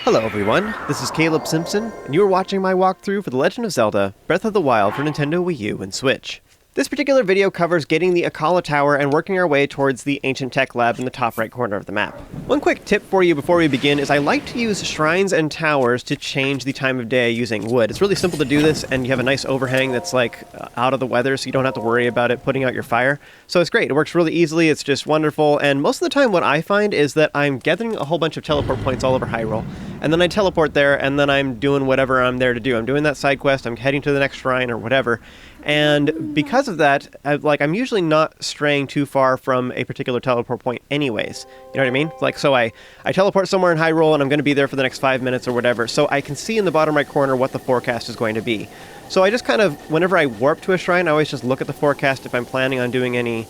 Hello everyone, this is Caleb Simpson, and you are watching my walkthrough for The Legend of Zelda, Breath of the Wild for Nintendo Wii U and Switch. This particular video covers getting the Akkala Tower and working our way towards the Ancient Tech Lab in the top right corner of the map. One quick tip for you before we begin is I like to use shrines and towers to change the time of day using wood. It's really simple to do this, and you have a nice overhang that's like out of the weather, so you don't have to worry about it putting out your fire. So it's great, it works really easily, it's just wonderful, and most of the time what I find is that I'm gathering a whole bunch of teleport points all over Hyrule, and then I teleport there, and then I'm doing whatever I'm there to do. I'm doing that side quest, I'm heading to the next shrine or whatever. And because of that, I'm usually not straying too far from a particular teleport point anyways. You know what I mean? So I teleport somewhere in Hyrule and I'm going to be there for the next 5 minutes or whatever, so I can see in the bottom right corner what the forecast is going to be. So I just kind of, whenever I warp to a shrine, I always just look at the forecast if I'm planning on doing any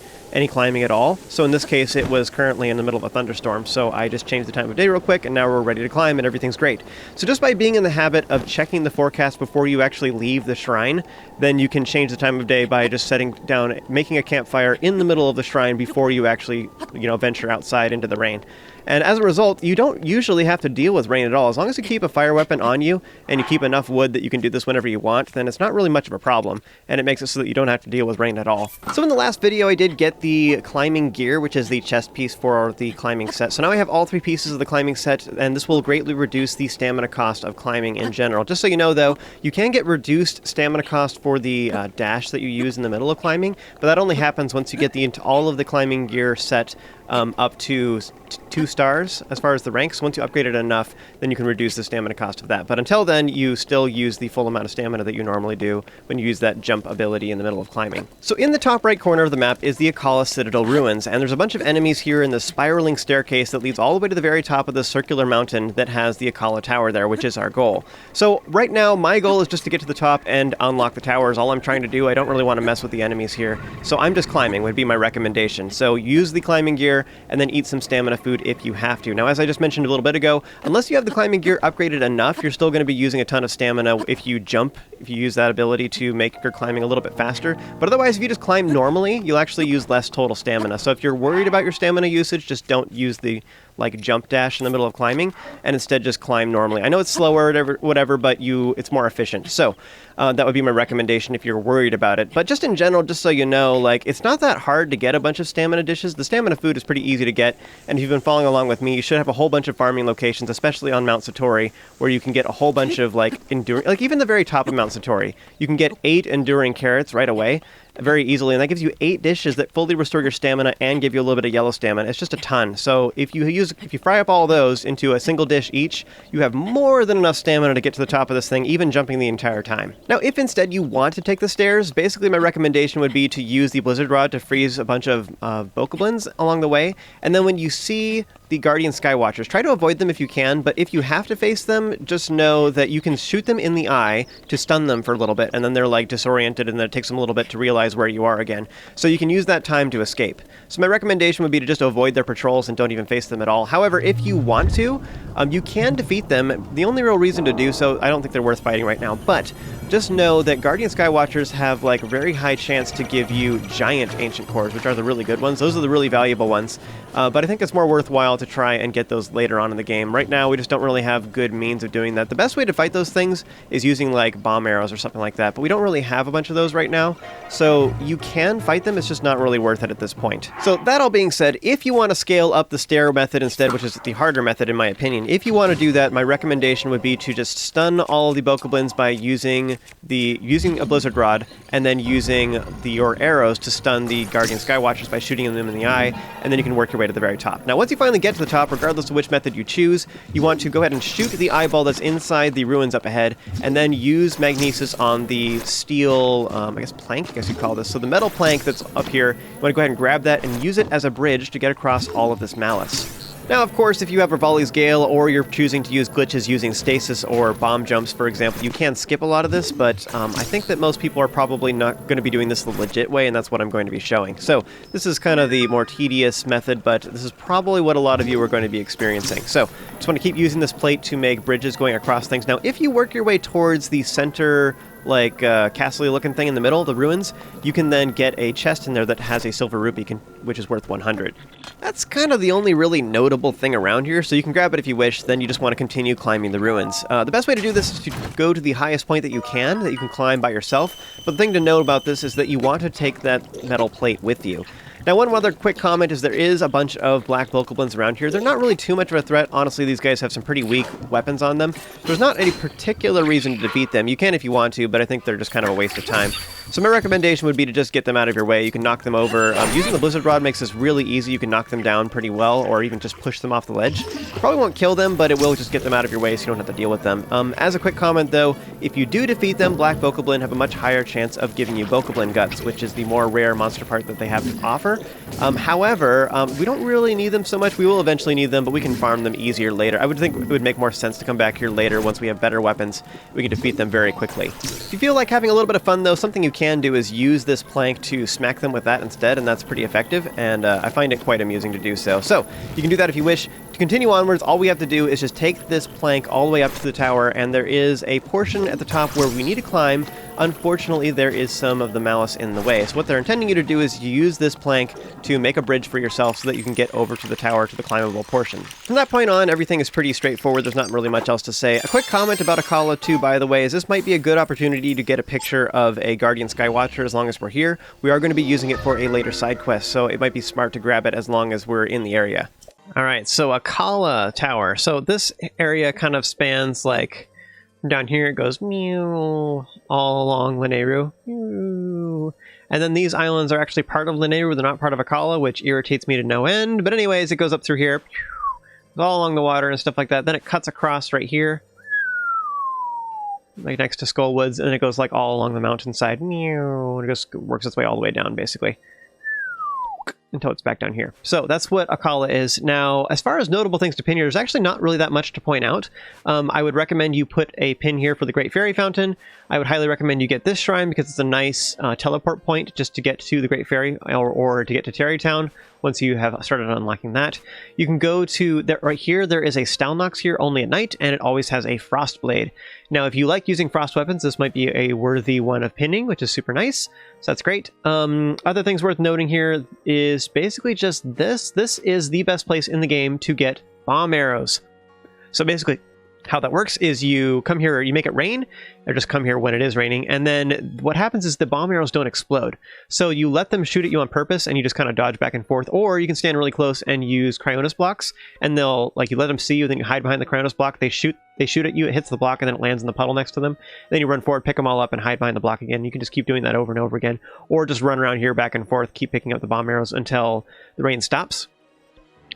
climbing at all. So in this case, it was currently in the middle of a thunderstorm, so I just changed the time of day real quick, and now we're ready to climb, and everything's great. So just by being in the habit of checking the forecast before you actually leave the shrine, then you can change the time of day by just setting down, making a campfire in the middle of the shrine before you actually, venture outside into the rain. And as a result, you don't usually have to deal with rain at all. As long as you keep a fire weapon on you, and you keep enough wood that you can do this whenever you want, then it's not really much of a problem, and it makes it so that you don't have to deal with rain at all. So in the last video, I did get the climbing gear, which is the chest piece for the climbing set. So now I have all 3 pieces of the climbing set, and this will greatly reduce the stamina cost of climbing in general. Just so you know, though, you can get reduced stamina cost for the dash that you use in the middle of climbing, but that only happens once you get all of the climbing gear set up to 2 stars as far as the ranks. Once you upgrade it enough, then you can reduce the stamina cost of that. But until then, you still use the full amount of stamina that you normally do when you use that jump ability in the middle of climbing. So in the top right corner of the map is the Akkala Citadel ruins, and there's a bunch of enemies here in the spiraling staircase that leads all the way to the very top of the circular mountain that has the Akkala Tower there, which is our goal. So right now, my goal is just to get to the top and unlock the towers. All I'm trying to do, I don't really want to mess with the enemies here, so I'm just climbing would be my recommendation. So use the climbing gear, and then eat some stamina food if you have to. Now, as I just mentioned a little bit ago, unless you have the climbing gear upgraded enough, you're still going to be using a ton of stamina if you jump, if you use that ability to make your climbing a little bit faster. But otherwise, if you just climb normally, you'll actually use less total stamina. So if you're worried about your stamina usage, just don't use the jump dash in the middle of climbing, and instead just climb normally. I know it's slower or whatever, but it's more efficient. So that would be my recommendation if you're worried about it. But just in general, just so you know, it's not that hard to get a bunch of stamina dishes. The stamina food is pretty easy to get, and if you've been following along with me, you should have a whole bunch of farming locations, especially on Mount Satori, where you can get a whole bunch of enduring, even the very top of Mount Satori, you can get 8 enduring carrots right away, very easily, and that gives you 8 dishes that fully restore your stamina and give you a little bit of yellow stamina. It's just a ton. So if you fry up all those into a single dish each, you have more than enough stamina to get to the top of this thing, even jumping the entire time. Now, if instead you want to take the stairs, basically my recommendation would be to use the Blizzard Rod to freeze a bunch of bokoblins along the way, and then when you see the Guardian Skywatchers, try to avoid them if you can, but if you have to face them, just know that you can shoot them in the eye to stun them for a little bit, and then they're disoriented, and then it takes them a little bit to realize where you are again. So you can use that time to escape. So my recommendation would be to just avoid their patrols and don't even face them at all. However, if you want to, you can defeat them. The only real reason to do so, I don't think they're worth fighting right now, but just know that Guardian Skywatchers have a very high chance to give you giant ancient cores, which are the really good ones. Those are the really valuable ones. But I think it's more worthwhile to try and get those later on in the game. Right now, we just don't really have good means of doing that. The best way to fight those things is using bomb arrows or something like that, but we don't really have a bunch of those right now. So you can fight them, it's just not really worth it at this point. So that all being said, if you want to scale up the stair method instead, which is the harder method in my opinion, if you want to do that, my recommendation would be to just stun all of the bokoblins by using a Blizzard Rod, and then using your arrows to stun the Guardian Skywatchers by shooting them in the eye, and then you can work your way to the very top. Now, once you finally get to the top, regardless of which method you choose, you want to go ahead and shoot the eyeball that's inside the ruins up ahead, and then use magnesis on the steel, plank, I guess you'd call this. So the metal plank that's up here, you want to go ahead and grab that and use it as a bridge to get across all of this malice. Now, of course, if you have Rivali's Gale, or you're choosing to use glitches using stasis or bomb jumps, for example, you can skip a lot of this, but I think that most people are probably not going to be doing this the legit way, and that's what I'm going to be showing. So this is kind of the more tedious method, but this is probably what a lot of you are going to be experiencing. So just want to keep using this plate to make bridges going across things. Now, if you work your way towards the center like castle-y looking thing in the middle, the ruins, you can then get a chest in there that has a silver rupee, which is worth 100. That's kind of the only really notable thing around here, so you can grab it if you wish, then you just want to continue climbing the ruins. The best way to do this is to go to the highest point that you can climb by yourself, but the thing to note about this is that you want to take that metal plate with you. Now, one other quick comment is there is a bunch of black Bokoblins around here. They're not really too much of a threat. Honestly, these guys have some pretty weak weapons on them. There's not any particular reason to defeat them. You can if you want to, but I think they're just kind of a waste of time. So my recommendation would be to just get them out of your way. You can knock them over. Using the Blizzard Rod makes this really easy. You can knock them down pretty well, or even just push them off the ledge. Probably won't kill them, but it will just get them out of your way so you don't have to deal with them. As a quick comment, though, if you do defeat them, black Bokoblin have a much higher chance of giving you Bokoblin Guts, which is the more rare monster part that they have to offer. However, we don't really need them so much. We will eventually need them, but we can farm them easier later. I would think it would make more sense to come back here later once we have better weapons. We can defeat them very quickly. If you feel like having a little bit of fun, though, something you can do is use this plank to smack them with that instead, and that's pretty effective, and I find it quite amusing to do so. So, you can do that if you wish. To continue onwards, all we have to do is just take this plank all the way up to the tower, and there is a portion at the top where we need to climb. Unfortunately, there is some of the malice in the way. So what they're intending you to do is use this plank to make a bridge for yourself so that you can get over to the tower to the climbable portion. From that point on, everything is pretty straightforward. There's not really much else to say. A quick comment about Akkala too, by the way, is this might be a good opportunity to get a picture of a Guardian Skywatcher as long as we're here. We are going to be using it for a later side quest, so it might be smart to grab it as long as we're in the area. Alright, so Akkala Tower. So this area kind of spans like down here it goes meow all along Lanayru. Meow. And then these islands are actually part of Lanayru, they're not part of Akkala, which irritates me to no end. But anyways, it goes up through here, all along the water and stuff like that. Then it cuts across right here, like next to Skull Woods, and it goes like all along the mountainside. Meow, and it just works its way all the way down basically, until it's back down here. So that's what Akkala is. Now, as far as notable things to pin here, there's actually not really that much to point out. I would recommend you put a pin here for the Great Fairy Fountain. I would highly recommend you get this shrine because it's a nice teleport point just to get to the Great Fairy or to get to Tarrytown once you have started unlocking that. You can go to, right here, there is a Stalnox here only at night, and it always has a Frost Blade. Now, if you like using frost weapons, this might be a worthy one of pinning, which is super nice. So that's great. Other things worth noting here is basically just this. This is the best place in the game to get bomb arrows. So basically, how that works is you come here, you make it rain, or just come here when it is raining, and then what happens is the bomb arrows don't explode. So you let them shoot at you on purpose, and you just kind of dodge back and forth, or you can stand really close and use Cryonis blocks, and they'll, like, you let them see you, then you hide behind the Cryonis block, they shoot at you, it hits the block, and then it lands in the puddle next to them. Then you run forward, pick them all up, and hide behind the block again. You can just keep doing that over and over again, or just run around here back and forth, keep picking up the bomb arrows until the rain stops,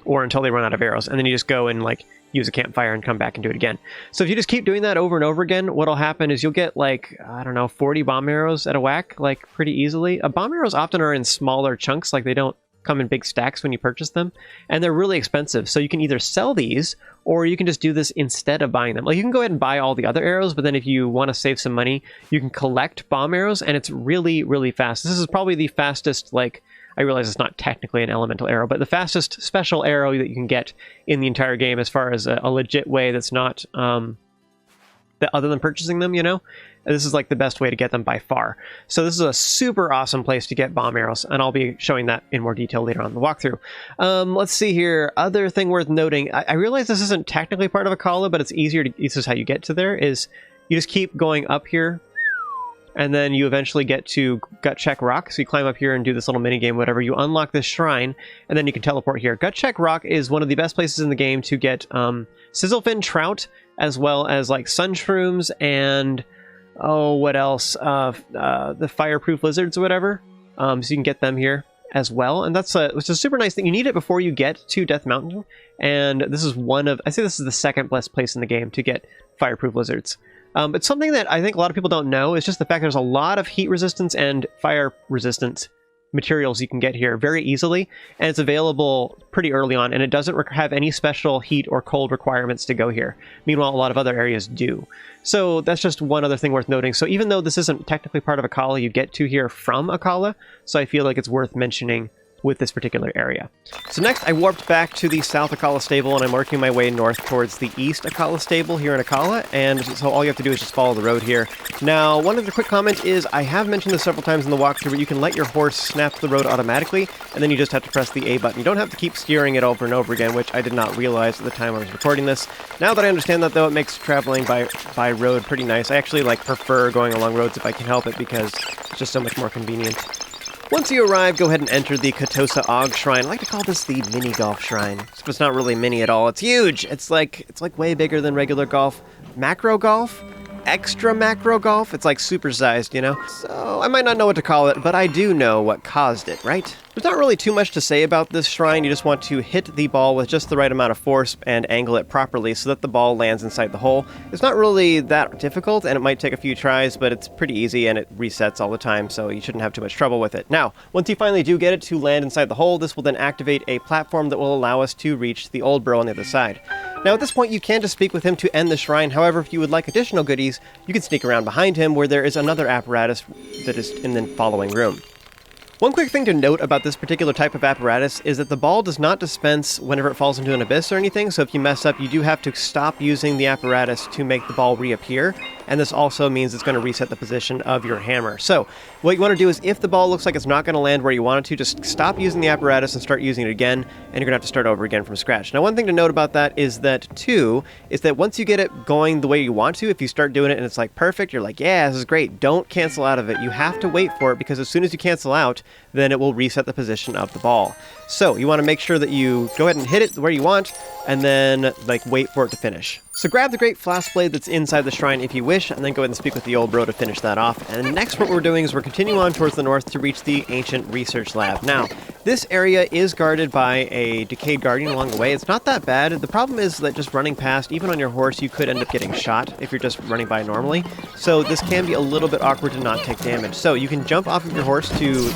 or until they run out of arrows, and then you just go and, like, use a campfire and come back and do it again. So if you just keep doing that over and over again, what'll happen is you'll get, like, I don't know, 40 bomb arrows at a whack, like, pretty easily. Bomb arrows often are in smaller chunks, like they don't come in big stacks when you purchase them, and they're really expensive. So you can either sell these, or you can just do this instead of buying them. Like, you can go ahead and buy all the other arrows, but then if you want to save some money, you can collect bomb arrows, and it's really, really fast. This is probably the fastest, like, I realize it's not technically an elemental arrow, but the fastest special arrow that you can get in the entire game as far as a legit way that's not, other than purchasing them, you know? This is like the best way to get them by far. So this is a super awesome place to get bomb arrows, and I'll be showing that in more detail later on in the walkthrough. Let's see here. Other thing worth noting, I realize this isn't technically part of Akkala, but it's easier to, this is how you get to there, is you just keep going up here, and then you eventually get to Gut Check Rock. So you climb up here and do this little mini game, whatever. You unlock this shrine, and then you can teleport here. Gut Check Rock is one of the best places in the game to get Sizzlefin Trout, as well as like Sun Shrooms and, oh, what else? The Fireproof Lizards or whatever. So you can get them here as well. And that's which is a super nice thing. You need it before you get to Death Mountain. And this is one of, I say this is the second best place in the game to get Fireproof Lizards. But something that I think a lot of people don't know is just the fact there's a lot of heat resistance and fire resistance materials you can get here very easily, and it's available pretty early on, and it doesn't have any special heat or cold requirements to go here. Meanwhile, a lot of other areas do. So that's just one other thing worth noting. So even though this isn't technically part of Akkala, you get to here from Akkala, so I feel like it's worth mentioning with this particular area. So next, I warped back to the South Akkala Stable, and I'm working my way north towards the East Akkala Stable here in Akkala, and so all you have to do is just follow the road here. Now, one other quick comment is, I have mentioned this several times in the walkthrough, but you can let your horse snap the road automatically, and then you just have to press the A button. You don't have to keep steering it over and over again, which I did not realize at the time I was recording this. Now that I understand that, though, it makes traveling by road pretty nice. I actually prefer going along roads if I can help it, because it's just so much more convenient. Once you arrive, go ahead and enter the Katosa Shrine. I like to call this the mini golf shrine. It's not really mini at all. It's huge. It's like way bigger than regular golf. Macro golf? Extra macro golf? It's like supersized, you know? So I might not know what to call it, but I do know what caused it, right? There's not really too much to say about this shrine. You just want to hit the ball with just the right amount of force and angle it properly so that the ball lands inside the hole. It's not really that difficult, and it might take a few tries, but it's pretty easy and it resets all the time, so you shouldn't have too much trouble with it. Now, once you finally do get it to land inside the hole, this will then activate a platform that will allow us to reach the old bro on the other side. Now, at this point, you can just speak with him to end the shrine. However, if you would like additional goodies, you can sneak around behind him where there is another apparatus that is in the following room. One quick thing to note about this particular type of apparatus is that the ball does not dispense whenever it falls into an abyss or anything, so if you mess up, you do have to stop using the apparatus to make the ball reappear, and this also means it's going to reset the position of your hammer. So, what you want to do is, if the ball looks like it's not going to land where you want it to, just stop using the apparatus and start using it again, and you're going to have to start over again from scratch. Now, one thing to note about that is that, once you get it going the way you want to, if you start doing it and it's perfect, you're like, yeah, this is great, don't cancel out of it. You have to wait for it, because as soon as you cancel out, then it will reset the position of the ball. So you want to make sure that you go ahead and hit it where you want, and then wait for it to finish. So grab the great flask blade that's inside the shrine if you wish, and then go ahead and speak with the old bro to finish that off. And next what we're doing is we're continuing on towards the north to reach the Ancient Research Lab. Now, this area is guarded by a decayed guardian along the way. It's not that bad. The problem is that just running past, even on your horse, you could end up getting shot if you're just running by normally. So this can be a little bit awkward to not take damage. So you can jump off of your horse to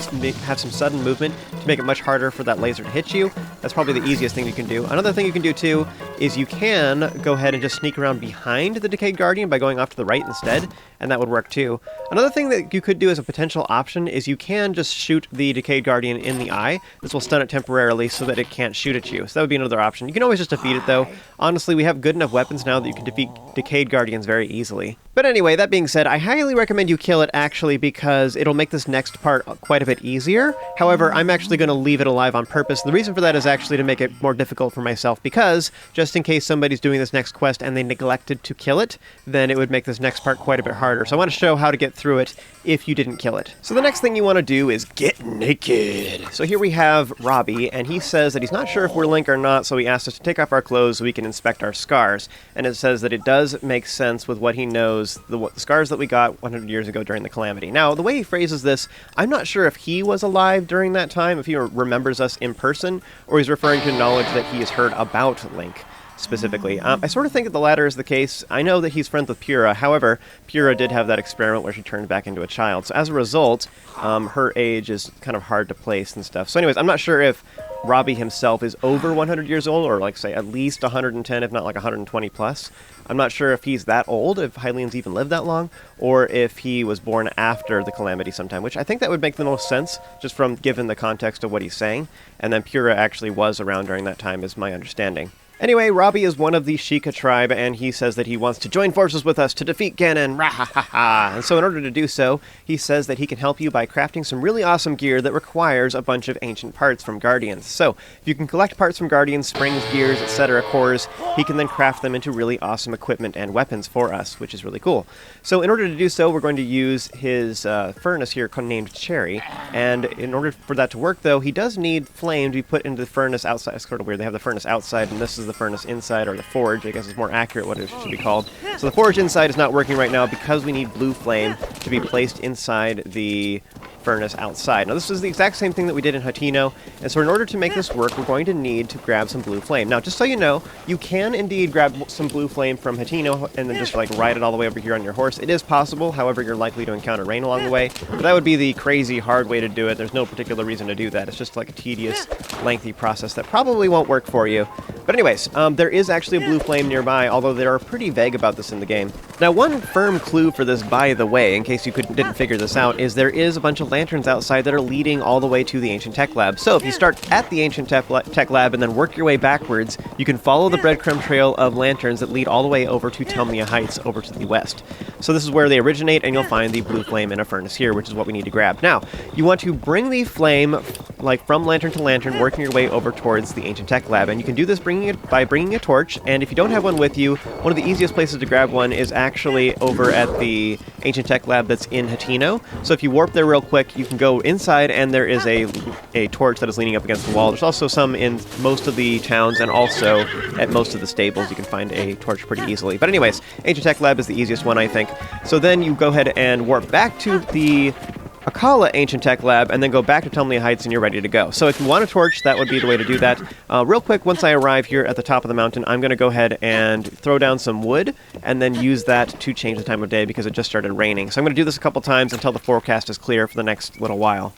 have some sudden movement to make it much harder for that laser to hit you. That's probably the easiest thing you can do. Another thing you can do too is you can go ahead and just sneak around behind the decayed guardian by going off to the right instead, and that would work too. Another thing that you could do as a potential option is you can just shoot the decayed guardian in the eye. This will stun it temporarily so that it can't shoot at you. So that would be another option. You can always just defeat it though. Honestly, we have good enough weapons now that you can defeat decayed guardians very easily. But anyway, that being said, I highly recommend you kill it actually, because it'll make this next part quite a bit easier. However, I'm actually going to leave it alive on purpose. The reason for that is actually to make it more difficult for myself, because just in case somebody's doing this next quest and they neglected to kill it, then it would make this next part quite a bit harder. So I want to show how to get through it if you didn't kill it. So the next thing you want to do is get naked. So here we have Robbie, and he says that he's not sure if we're Link or not, so he asked us to take off our clothes so we can inspect our scars. And it says that it does make sense with what he knows, the scars that we got 100 years ago during the Calamity. Now, the way he phrases this, I'm not sure if he was alive during that time, if he remembers us in person, or he's referring to knowledge that he has heard about Link specifically. I sort of think that the latter is the case. I know that he's friends with Pura. However, Pura did have that experiment where she turned back into a child. So as a result, her age is kind of hard to place and stuff. So anyways, I'm not sure if Robbie himself is over 100 years old, or say at least 110, if not 120 plus. I'm not sure if he's that old, if Hylians even lived that long, or if he was born after the Calamity sometime, which I think that would make the most sense, just from given the context of what he's saying. And then Pura actually was around during that time, is my understanding. Anyway, Robbie is one of the Sheikah tribe, and he says that he wants to join forces with us to defeat Ganon, rah-ha-ha-ha! And so in order to do so, he says that he can help you by crafting some really awesome gear that requires a bunch of ancient parts from Guardians. So, if you can collect parts from Guardians, springs, gears, etc., cores, he can then craft them into really awesome equipment and weapons for us, which is really cool. So in order to do so, we're going to use his furnace here named Cherry, and in order for that to work, though, he does need flame to be put into the furnace outside. It's sort of weird, they have the furnace outside, and this is the furnace inside, or the forge, I guess is more accurate what it should be called. So the forge inside is not working right now because we need blue flame to be placed inside the furnace outside. Now this is the exact same thing that we did in Hatino, and so in order to make this work, we're going to need to grab some blue flame. Now just so you know, you can indeed grab some blue flame from Hatino and then just ride it all the way over here on your horse. It is possible, however you're likely to encounter rain along the way, but that would be the crazy hard way to do it. There's no particular reason to do that. It's just a tedious, lengthy process that probably won't work for you. But anyways, there is actually a blue flame nearby, although they are pretty vague about this in the game. Now one firm clue for this, by the way, in case you didn't figure this out, is there is a bunch of lanterns outside that are leading all the way to the Ancient Tech Lab. So if you start at the Ancient Tech Lab and then work your way backwards, you can follow the breadcrumb trail of lanterns that lead all the way over to Telmia Heights over to the west. So this is where they originate, and you'll find the blue flame in a furnace here, which is what we need to grab. Now, you want to bring the flame like from lantern to lantern, working your way over towards the Ancient Tech Lab, and you can do this by bringing a torch. And if you don't have one with you, one of the easiest places to grab one is actually over at the Ancient Tech Lab that's in Hatino. So if you warp there real quick, you can go inside, and there is a torch that is leaning up against the wall. There's also some in most of the towns, and also at most of the stables you can find a torch pretty easily. But anyways, Ancient Tech Lab is the easiest one, I think. So then you go ahead and warp back to the Akkala Ancient Tech Lab, and then go back to Telmia Heights, and you're ready to go. So if you want a torch, that would be the way to do that. Real quick, once I arrive here at the top of the mountain, I'm going to go ahead and throw down some wood, and then use that to change the time of day because it just started raining. So I'm going to do this a couple times until the forecast is clear for the next little while.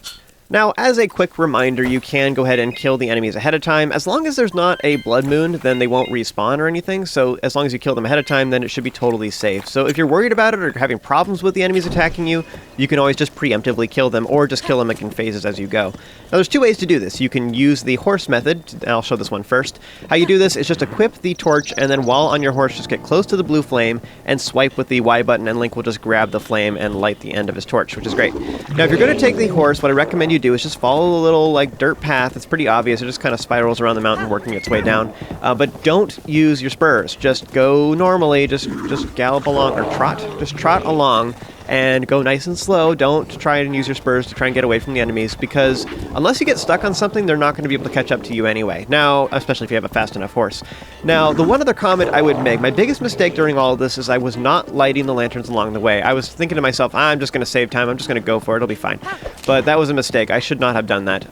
Now, as a quick reminder, you can go ahead and kill the enemies ahead of time. As long as there's not a blood moon, then they won't respawn or anything, so as long as you kill them ahead of time, then it should be totally safe. So if you're worried about it or having problems with the enemies attacking you, you can always just preemptively kill them, or just kill them in phases as you go. Now, there's two ways to do this. You can use the horse method, and I'll show this one first. How you do this is just equip the torch, and then while on your horse, just get close to the blue flame, and swipe with the Y button, and Link will just grab the flame and light the end of his torch, which is great. Now, if you're going to take the horse, what I recommend you do is just follow the little like dirt path. It's pretty obvious. It just kind of spirals around the mountain, working its way down. But don't use your spurs. Just go normally. Just gallop along, or trot. Just trot along and go nice and slow. Don't try and use your spurs to try and get away from the enemies, because unless you get stuck on something, they're not going to be able to catch up to you anyway. Now, especially if you have a fast enough horse. Now, the one other comment I would make, my biggest mistake during all of this is I was not lighting the lanterns along the way. I was thinking to myself, I'm just going to save time, I'm just going to go for it, it'll be fine. But that was a mistake. I should not have done that.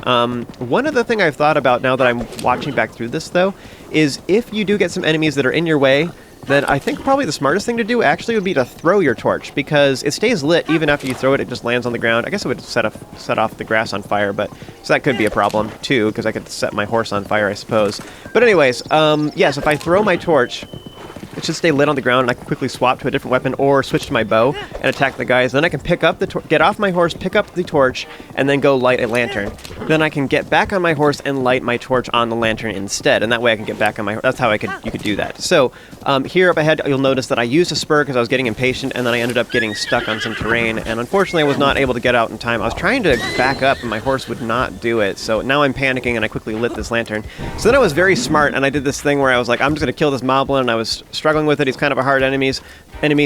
One other thing I've thought about now that I'm watching back through this, though, is if you do get some enemies that are in your way, then I think probably the smartest thing to do actually would be to throw your torch, because it stays lit even after you throw it. It just lands on the ground. I guess it would set off the grass on fire, but so that could be a problem too, because I could set my horse on fire, I suppose. But anyways, yes, if I throw my torch, it should stay lit on the ground, and I can quickly swap to a different weapon or switch to my bow and attack the guys. Then I can pick up get off my horse, pick up the torch, and then go light a lantern. Then I can get back on my horse and light my torch on the lantern instead, and that way I can get back on my horse. That's how you could do that. So here up ahead, you'll notice that I used a spur because I was getting impatient, and then I ended up getting stuck on some terrain, and unfortunately I was not able to get out in time. I was trying to back up, and my horse would not do it. So now I'm panicking, and I quickly lit this lantern. So then I was very smart, and I did this thing where I was like, I'm just going to kill this moblin, and I was struggling with it. He's kind of a hard enemy.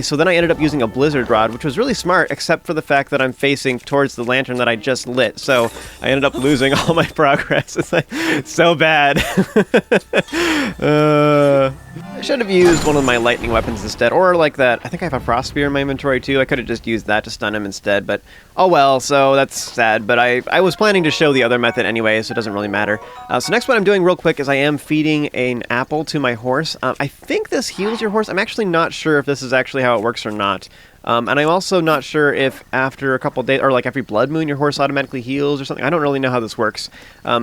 So then I ended up using a blizzard rod, which was really smart, except for the fact that I'm facing towards the lantern that I just lit. So I ended up losing all my progress. It's like so bad. I should have used one of my lightning weapons instead, or like that. I think I have a frost spear in my inventory too. I could have just used that to stun him instead, but oh well, so that's sad. But I was planning to show the other method anyway, so it doesn't really matter. So next what I'm doing real quick is I am feeding an apple to my horse. I think this heals your horse. I'm actually not sure if this is actually how it works or not. And I'm also not sure if after a couple days, or like every blood moon, your horse automatically heals or something. I don't really know how this works.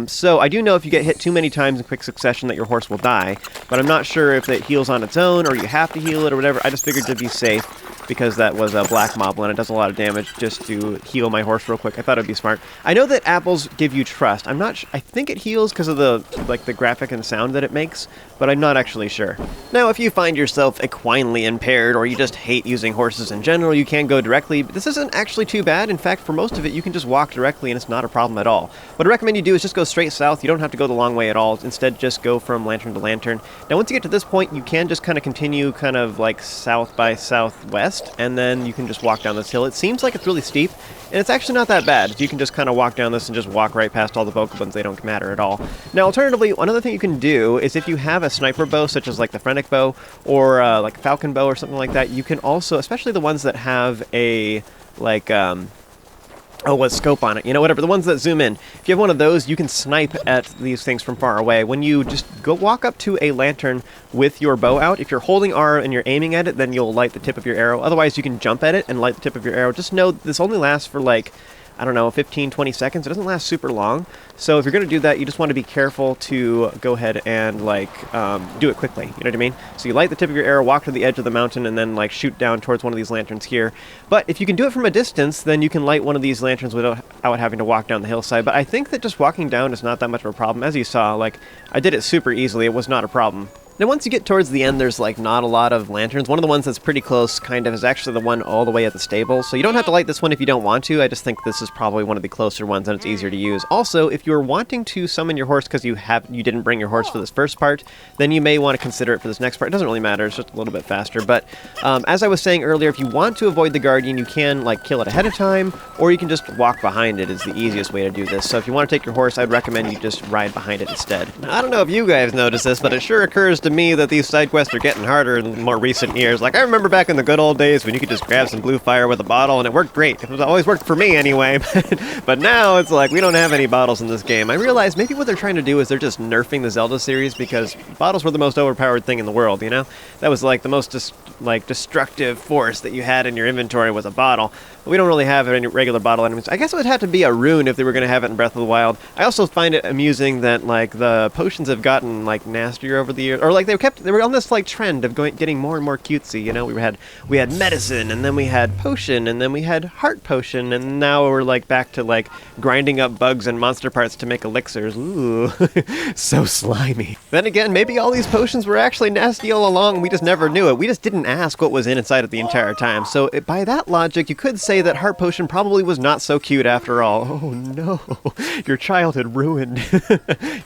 So I do know if you get hit too many times in quick succession that your horse will die, but I'm not sure if it heals on its own or you have to heal it or whatever. I just figured to be safe, because that was a black moblin. It does a lot of damage just to heal my horse real quick. I thought it'd be smart. I know that apples give you trust. I'm not I think it heals because of the graphic and sound that it makes, but I'm not actually sure. Now, if you find yourself equinely impaired, or you just hate using horses in general, you can go directly, but this isn't actually too bad. In fact, for most of it, you can just walk directly, and it's not a problem at all. What I recommend you do is just go straight south. You don't have to go the long way at all. Instead, just go from lantern to lantern. Now, once you get to this point, you can just kind of continue kind of like south by southwest, and then you can just walk down this hill. It seems like it's really steep, and it's actually not that bad. You can just kind of walk down this and just walk right past all the Bokoblins. They don't matter at all. Now, alternatively, another thing you can do is if you have a sniper bow, such as like the Phrenic bow, or like falcon bow or something like that, you can also, especially the ones that have a like what scope on it, you know, whatever, the ones that zoom in. If you have one of those, you can snipe at these things from far away. When you just go walk up to a lantern with your bow out, if you're holding R and you're aiming at it, then you'll light the tip of your arrow. Otherwise, you can jump at it and light the tip of your arrow. Just know this only lasts for like, I don't know, 15, 20 seconds. It doesn't last super long. So if you're going to do that, you just want to be careful to go ahead and like do it quickly. You know what I mean? So you light the tip of your arrow, walk to the edge of the mountain, and then like shoot down towards one of these lanterns here. But if you can do it from a distance, then you can light one of these lanterns without having to walk down the hillside, but I think that just walking down is not that much of a problem. As you saw, like, I did it super easily. It was not a problem. Now, once you get towards the end, there's, like, not a lot of lanterns. One of the ones that's pretty close, kind of, is actually the one all the way at the stable. So you don't have to light this one if you don't want to. I just think this is probably one of the closer ones, and it's easier to use. Also, if you're wanting to summon your horse because you didn't bring your horse for this first part, then you may want to consider it for this next part. It doesn't really matter. It's just a little bit faster. But as I was saying earlier, if you want to avoid the Guardian, you can, like, kill it ahead of time, or you can just walk behind it is the easiest way to do this. So if you want to take your horse, I'd recommend you just ride behind it instead. Now, I don't know if you guys noticed this, but it sure occurs to me that these side quests are getting harder in more recent years. Like, I remember back in the good old days when you could just grab some blue fire with a bottle and it worked great. It always worked for me anyway, but now it's like we don't have any bottles in this game. I realize maybe what they're trying to do is they're just nerfing the Zelda series because bottles were the most overpowered thing in the world, you know? That was like the most destructive force that you had in your inventory was a bottle. But we don't really have any regular bottle enemies. I guess it would have to be a rune if they were going to have it in Breath of the Wild. I also find it amusing that, like, the potions have gotten, like, nastier over the years, or like they were on this, like, trend of getting more and more cutesy, you know? We had medicine, and then we had potion, and then we had heart potion, and now we're, like, back to, like, grinding up bugs and monster parts to make elixirs. Ooh, so slimy. Then again, maybe all these potions were actually nasty all along, and we just never knew it. We just didn't ask what was inside it the entire time. So by that logic, you could say that heart potion probably was not so cute after all. Oh no, your childhood ruined.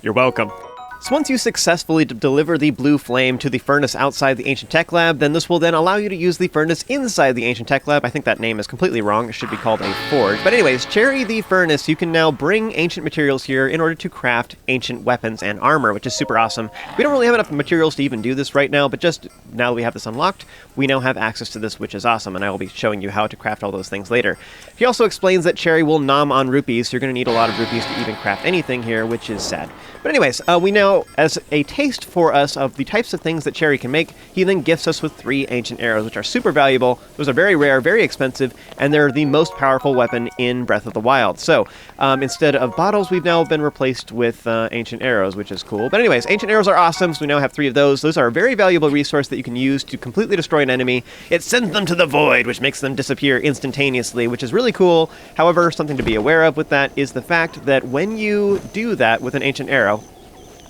You're welcome. So once you successfully deliver the blue flame to the furnace outside the Ancient Tech Lab, then this will then allow you to use the furnace inside the Ancient Tech Lab. I think that name is completely wrong. It should be called a forge. But anyways, Cherry the Furnace, you can now bring ancient materials here in order to craft ancient weapons and armor, which is super awesome. We don't really have enough materials to even do this right now, but just now that we have this unlocked, we now have access to this, which is awesome, and I will be showing you how to craft all those things later. He also explains that Cherry will nom on rupees, so you're going to need a lot of rupees to even craft anything here, which is sad. But anyways, we now, as a taste for us of the types of things that Cherry can make, he then gifts us with 3 ancient arrows, which are super valuable. Those are very rare, very expensive, and they're the most powerful weapon in Breath of the Wild. So, instead of bottles, we've now been replaced with ancient arrows, which is cool. But anyways, ancient arrows are awesome, so we now have 3 of those. Those are a very valuable resource that you can use to completely destroy an enemy. It sends them to the void, which makes them disappear instantaneously, which is really cool. However, something to be aware of with that is the fact that when you do that with an ancient arrow,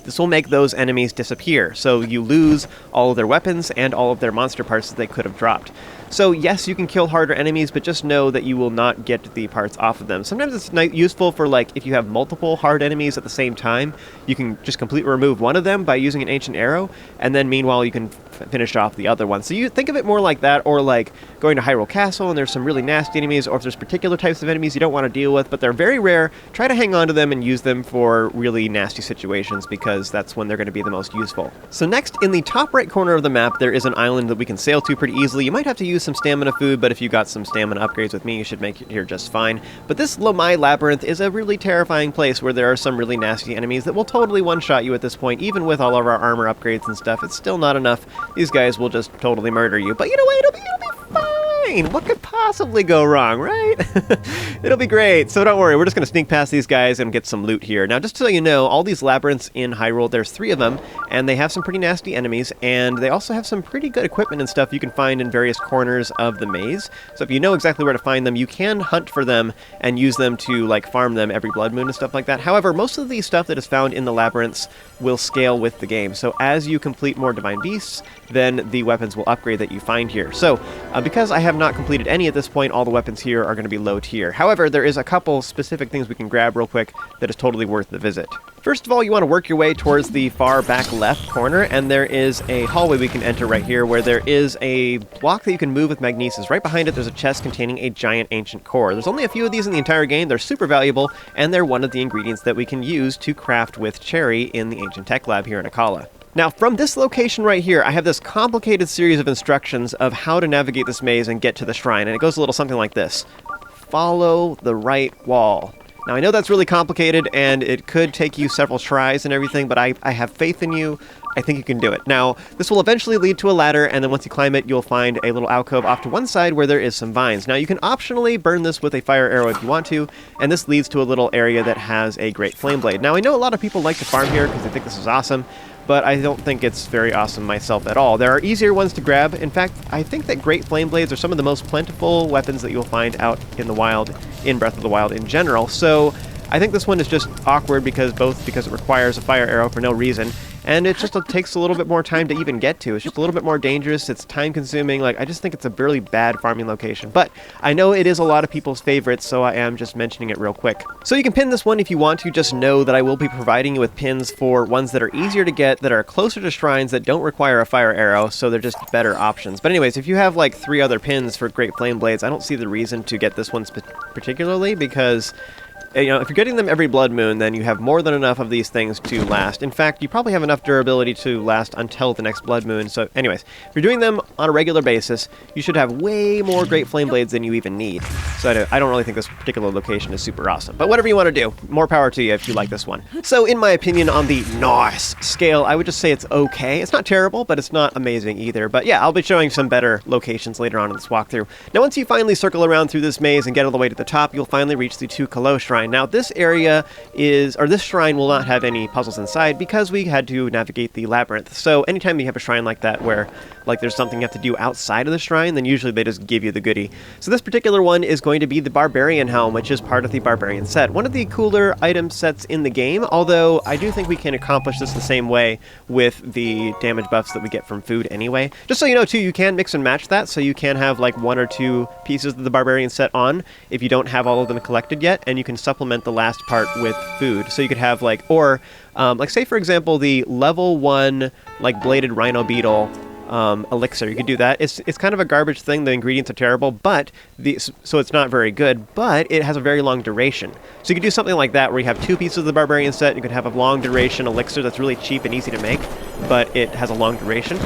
this will make those enemies disappear, so you lose all of their weapons and all of their monster parts that they could have dropped. So yes, you can kill harder enemies, but just know that you will not get the parts off of them. Sometimes it's useful for, like, if you have multiple hard enemies at the same time, you can just completely remove one of them by using an ancient arrow, and then meanwhile you can finish off the other one. So you think of it more like that, or like going to Hyrule Castle and there's some really nasty enemies, or if there's particular types of enemies you don't want to deal with, but they're very rare, try to hang on to them and use them for really nasty situations, because that's when they're going to be the most useful. So next, in the top right corner of the map, there is an island that we can sail to pretty easily. You might have to use some stamina food, but if you got some stamina upgrades with me, you should make it here just fine. But this Lomei Labyrinth is a really terrifying place where there are some really nasty enemies that will totally one-shot you at this point. Even with all of our armor upgrades and stuff, it's still not enough. These guys will just totally murder you. But you know what? It'll be fine. What could possibly go wrong, right? It'll be great. So don't worry, we're just going to sneak past these guys and get some loot here. Now, just so you know, all these labyrinths in Hyrule, there's 3 of them, and they have some pretty nasty enemies, and they also have some pretty good equipment and stuff you can find in various corners of the maze. So if you know exactly where to find them, you can hunt for them and use them to, like, farm them every blood moon and stuff like that. However, most of the stuff that is found in the labyrinths will scale with the game. So as you complete more Divine Beasts, then the weapons will upgrade that you find here. So, because I have not completed any at this point, all the weapons here are going to be low tier. However, there is a couple specific things we can grab real quick that is totally worth the visit. First of all, you want to work your way towards the far back left corner, and there is a hallway we can enter right here where there is a block that you can move with magnesis. Right behind it, there's a chest containing a giant ancient core. There's only a few of these in the entire game. They're super valuable, and they're one of the ingredients that we can use to craft with Cherry in the Ancient Tech Lab here in Akkala. Now, from this location right here, I have this complicated series of instructions of how to navigate this maze and get to the shrine, and it goes a little something like this. Follow the right wall. Now, I know that's really complicated, and it could take you several tries and everything, but I have faith in you. I think you can do it. Now, this will eventually lead to a ladder, and then once you climb it, you'll find a little alcove off to one side where there is some vines. Now, you can optionally burn this with a fire arrow if you want to, and this leads to a little area that has a great flame blade. Now, I know a lot of people like to farm here because they think this is awesome, but I don't think it's very awesome myself at all. There are easier ones to grab. In fact, I think that Great Flame Blades are some of the most plentiful weapons that you'll find out in the wild, in Breath of the Wild in general. So I think this one is just awkward because it requires a fire arrow for no reason, and it just takes a little bit more time to even get to. It's just a little bit more dangerous, it's time consuming, like I just think it's a really bad farming location. But I know it is a lot of people's favorites, so I am just mentioning it real quick. So you can pin this one if you want to, just know that I will be providing you with pins for ones that are easier to get, that are closer to shrines, that don't require a fire arrow, so they're just better options. But anyways, if you have like 3 other pins for Great Flame Blades, I don't see the reason to get this one particularly, because if you're getting them every blood moon, then you have more than enough of these things to last. In fact, you probably have enough durability to last until the next blood moon. So anyways, if you're doing them on a regular basis, you should have way more Great Flame Blades than you even need. So I don't really think this particular location is super awesome. But whatever you want to do, more power to you if you like this one. So in my opinion, on the nice scale, I would just say it's okay. It's not terrible, but it's not amazing either. But yeah, I'll be showing some better locations later on in this walkthrough. Now once you finally circle around through this maze and get all the way to the top, you'll finally reach the Akkala Shrine. Now this area this shrine will not have any puzzles inside because we had to navigate the labyrinth. So anytime you have a shrine like that where like there's something you have to do outside of the shrine, then usually they just give you the goodie. So this particular one is going to be the Barbarian Helm, which is part of the Barbarian set. One of the cooler item sets in the game, although I do think we can accomplish this the same way with the damage buffs that we get from food anyway. Just so you know too, you can mix and match that, so you can have like 1 or 2 pieces of the Barbarian set on if you don't have all of them collected yet, and you can supplement the last part with food. So you could have like, or like say for example the level 1 like bladed rhino beetle elixir. You could do that. It's kind of a garbage thing. The ingredients are terrible, but so it's not very good, but it has a very long duration. So you could do something like that where you have 2 pieces of the Barbarian set. You could have a long duration elixir that's really cheap and easy to make, but it has a long duration.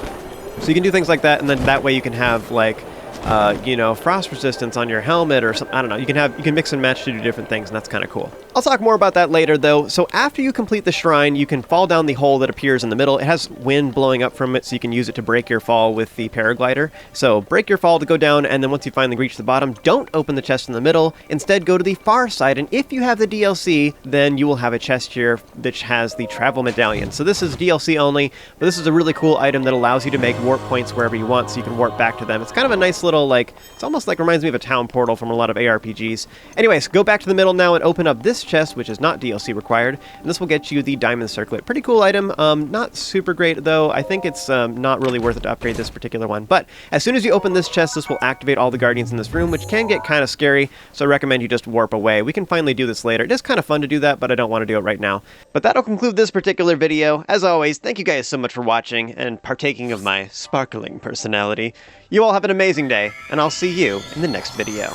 So you can do things like that, and then that way you can have like frost resistance on your helmet or something. I don't know. You can mix and match to do different things, and that's kind of cool. I'll talk more about that later, though. So after you complete the shrine, you can fall down the hole that appears in the middle. It has wind blowing up from it, so you can use it to break your fall with the paraglider. So break your fall to go down, and then once you finally reach the bottom, don't open the chest in the middle. Instead, go to the far side, and if you have the DLC, then you will have a chest here which has the travel medallion. So this is DLC only, but this is a really cool item that allows you to make warp points wherever you want, so you can warp back to them. It's kind of a nice little, like, it's almost like reminds me of a town portal from a lot of ARPGs. Anyways, go back to the middle now and open up this chest, which is not DLC required, and this will get you the diamond circlet. Pretty cool item. Not super great though. I think it's not really worth it to upgrade this particular one, but as soon as you open this chest, this will activate all the guardians in this room, which can get kind of scary, so I recommend you just warp away. We can finally do this later. It is kind of fun to do that, but I don't want to do it right now. But that'll conclude this particular video. As always, thank you guys so much for watching and partaking of my sparkling personality. You all have an amazing day, and I'll see you in the next video.